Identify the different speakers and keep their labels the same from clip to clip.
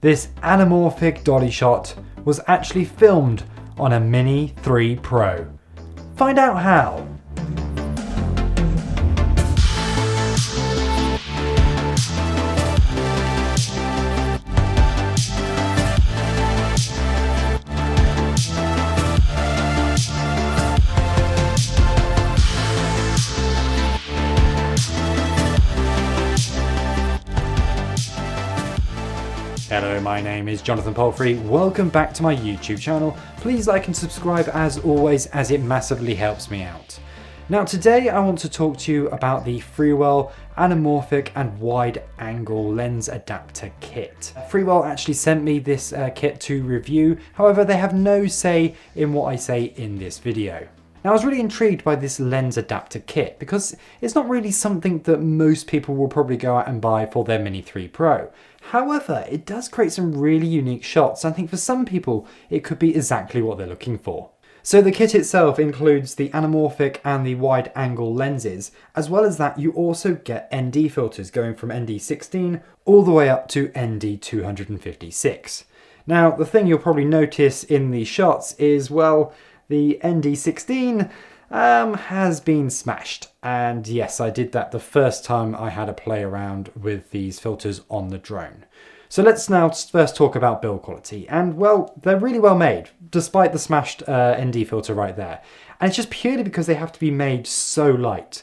Speaker 1: this anamorphic dolly shot was actually filmed on a Mini 3 Pro. Find out how. Hello, my name is Jonathan Palfrey. Welcome back to my YouTube channel. Please like and subscribe as always, as it massively helps me out. Now today I want to talk to you about the Freewell Anamorphic and Wide Angle Lens Adapter Kit. Freewell actually sent me this kit to review, however they have no say in what I say in this video. Now, I was really intrigued by this lens adapter kit because it's not really something that most people will probably go out and buy for their Mini 3 Pro. However, it does create some really unique shots. I think for some people, it could be exactly what they're looking for. So the kit itself includes the anamorphic and the wide angle lenses. As well as that, you also get ND filters going from ND16 all the way up to ND256. Now, the thing you'll probably notice in these shots is, well, the ND16 has been smashed, and yes, I did that the first time I had a play around with these filters on the drone. So let's now first talk about build quality, and well, they're really well made despite the smashed ND filter right there, and it's just purely because they have to be made so light.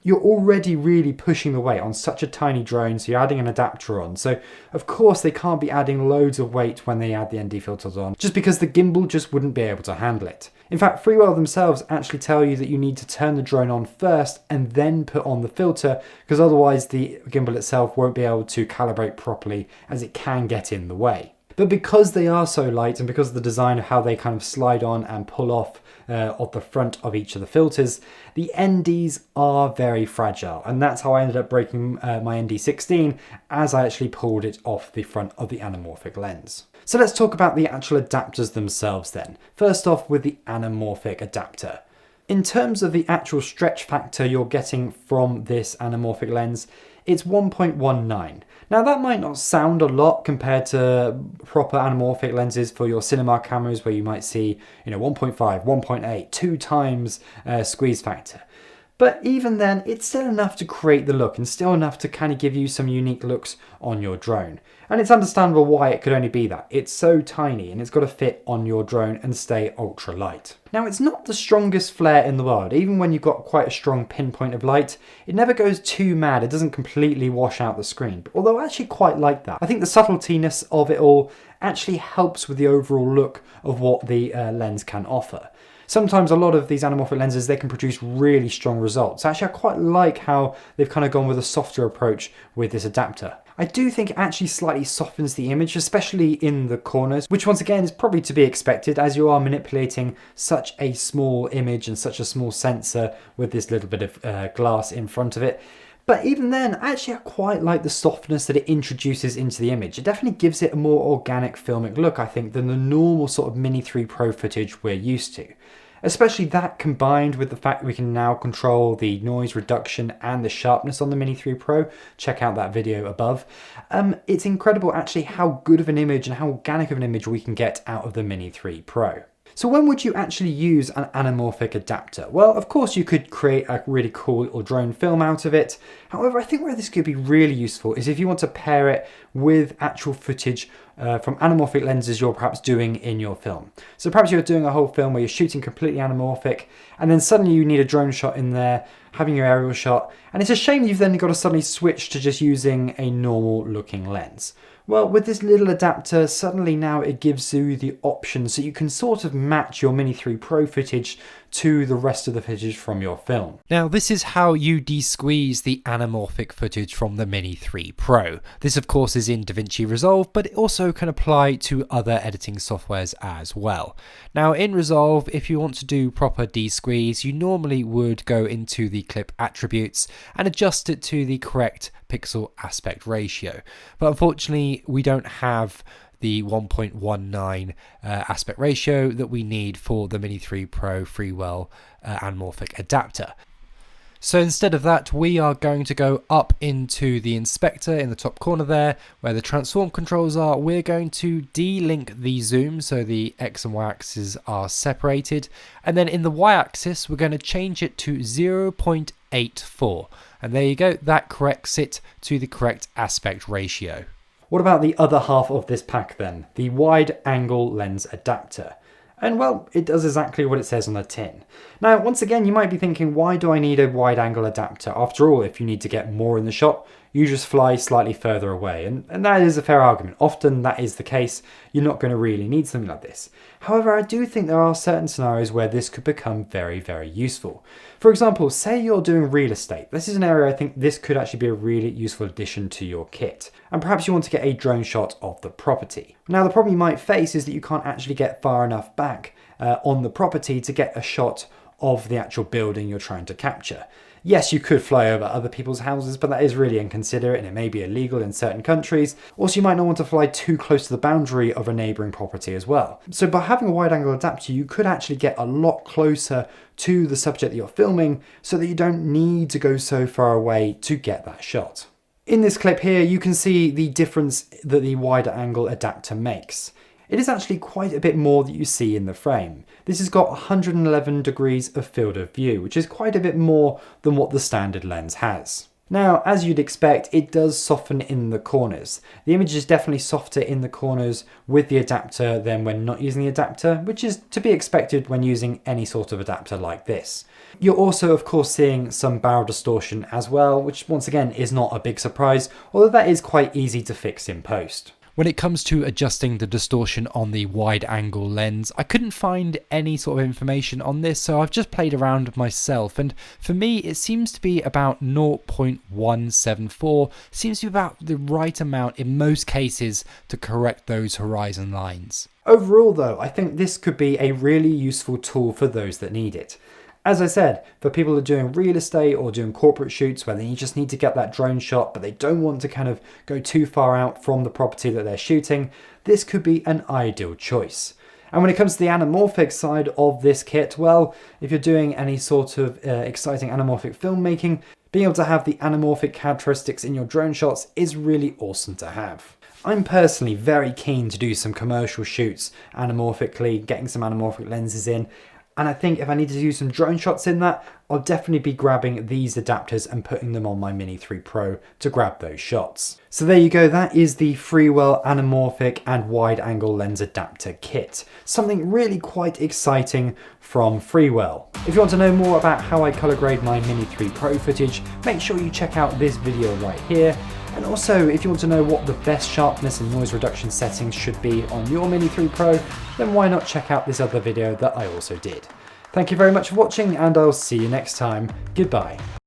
Speaker 1: You're already really pushing the weight on such a tiny drone, so you're adding an adapter on. So of course they can't be adding loads of weight when they add the ND filters on, just because the gimbal just wouldn't be able to handle it. In fact, Freewell themselves actually tell you that you need to turn the drone on first and then put on the filter, because otherwise the gimbal itself won't be able to calibrate properly, as it can get in the way. But because they are so light, and because of the design of how they kind of slide on and pull off the front of each of the filters, the NDs are very fragile, and that's how I ended up breaking my ND16 as I actually pulled it off the front of the anamorphic lens. So let's talk about the actual adapters themselves then. First off with the anamorphic adapter. In terms of the actual stretch factor you're getting from this anamorphic lens, it's 1.19. Now that might not sound a lot compared to proper anamorphic lenses for your cinema cameras where you might see 1.5, 1.8, 2 times squeeze factor. But even then, it's still enough to create the look and still enough to kind of give you some unique looks on your drone. And it's understandable why it could only be that. It's so tiny and it's got to fit on your drone and stay ultra light. Now, it's not the strongest flare in the world. Even when you've got quite a strong pinpoint of light, it never goes too mad. It doesn't completely wash out the screen. Although I actually quite like that. I think the subtletiness of it all actually helps with the overall look of what the lens can offer. Sometimes a lot of these anamorphic lenses, they can produce really strong results. Actually, I quite like how they've kind of gone with a softer approach with this adapter. I do think it actually slightly softens the image, especially in the corners, which once again is probably to be expected as you are manipulating such a small image and such a small sensor with this little bit of glass in front of it. But even then, actually I quite like the softness that it introduces into the image. It definitely gives it a more organic filmic look, I think, than the normal sort of Mini 3 Pro footage we're used to. Especially that combined with the fact that we can now control the noise reduction and the sharpness on the Mini 3 Pro. Check out that video above. It's incredible actually how good of an image and how organic of an image we can get out of the Mini 3 Pro. So when would you actually use an anamorphic adapter? Well, of course you could create a really cool little drone film out of it. However, I think where this could be really useful is if you want to pair it with actual footage from anamorphic lenses you're perhaps doing in your film. So perhaps you're doing a whole film where you're shooting completely anamorphic and then suddenly you need a drone shot in there, having your aerial shot, and it's a shame you've then got to suddenly switch to just using a normal looking lens. Well, with this little adapter, suddenly now it gives you the option so you can sort of match your Mini 3 Pro footage to the rest of the footage from your film. Now, this is how you de-squeeze the anamorphic footage from the Mini 3 Pro. This, of course, is in DaVinci Resolve, but it also can apply to other editing softwares as well. Now, in Resolve, if you want to do proper de-squeeze, you normally would go into the clip attributes and adjust it to the correct pixel aspect ratio. But unfortunately, we don't have the 1.19 aspect ratio that we need for the Mini 3 Pro Freewell Anamorphic adapter. So instead of that, we are going to go up into the inspector in the top corner there, where the transform controls are. We're going to delink the zoom so the X and Y axes are separated. And then in the Y axis, we're going to change it to 0.84. And there you go, that corrects it to the correct aspect ratio. What about the other half of this pack then? The wide angle lens adapter. And well, it does exactly what it says on the tin. Now, once again, you might be thinking, why do I need a wide angle adapter? After all, if you need to get more in the shot, you just fly slightly further away. And that is a fair argument. Often that is the case. You're not going to really need something like this. However, I do think there are certain scenarios where this could become very, very useful. For example, say you're doing real estate. This is an area I think this could actually be a really useful addition to your kit. And perhaps you want to get a drone shot of the property. Now, the problem you might face is that you can't actually get far enough back on the property to get a shot of the actual building you're trying to capture. Yes, you could fly over other people's houses, but that is really inconsiderate and it may be illegal in certain countries. Also, you might not want to fly too close to the boundary of a neighbouring property as well. So by having a wide angle adapter, you could actually get a lot closer to the subject that you're filming so that you don't need to go so far away to get that shot. In this clip here, you can see the difference that the wider angle adapter makes. It is actually quite a bit more that you see in the frame. This has got 111 degrees of field of view, which is quite a bit more than what the standard lens has. Now, as you'd expect, it does soften in the corners. The image is definitely softer in the corners with the adapter than when not using the adapter, which is to be expected when using any sort of adapter like this. You're also, of course, seeing some barrel distortion as well, which once again is not a big surprise, although that is quite easy to fix in post. When it comes to adjusting the distortion on the wide angle lens, I couldn't find any sort of information on this, so I've just played around myself, and for me it seems to be about 0.174, seems to be about the right amount in most cases to correct those horizon lines. Overall though, I think this could be a really useful tool for those that need it. As I said, for people who are doing real estate or doing corporate shoots where they just need to get that drone shot but they don't want to kind of go too far out from the property that they're shooting, this could be an ideal choice. And when it comes to the anamorphic side of this kit, well, if you're doing any sort of exciting anamorphic filmmaking, being able to have the anamorphic characteristics in your drone shots is really awesome to have. I'm personally very keen to do some commercial shoots anamorphically, getting some anamorphic lenses in. And I think if I need to do some drone shots in that, I'll definitely be grabbing these adapters and putting them on my Mini 3 Pro to grab those shots. So there you go, that is the Freewell Anamorphic and wide angle lens adapter kit. Something really quite exciting from Freewell. If you want to know more about how I color grade my Mini 3 Pro footage, make sure you check out this video right here. And also, if you want to know what the best sharpness and noise reduction settings should be on your Mini 3 Pro, then why not check out this other video that I also did. Thank you very much for watching, and I'll see you next time. Goodbye.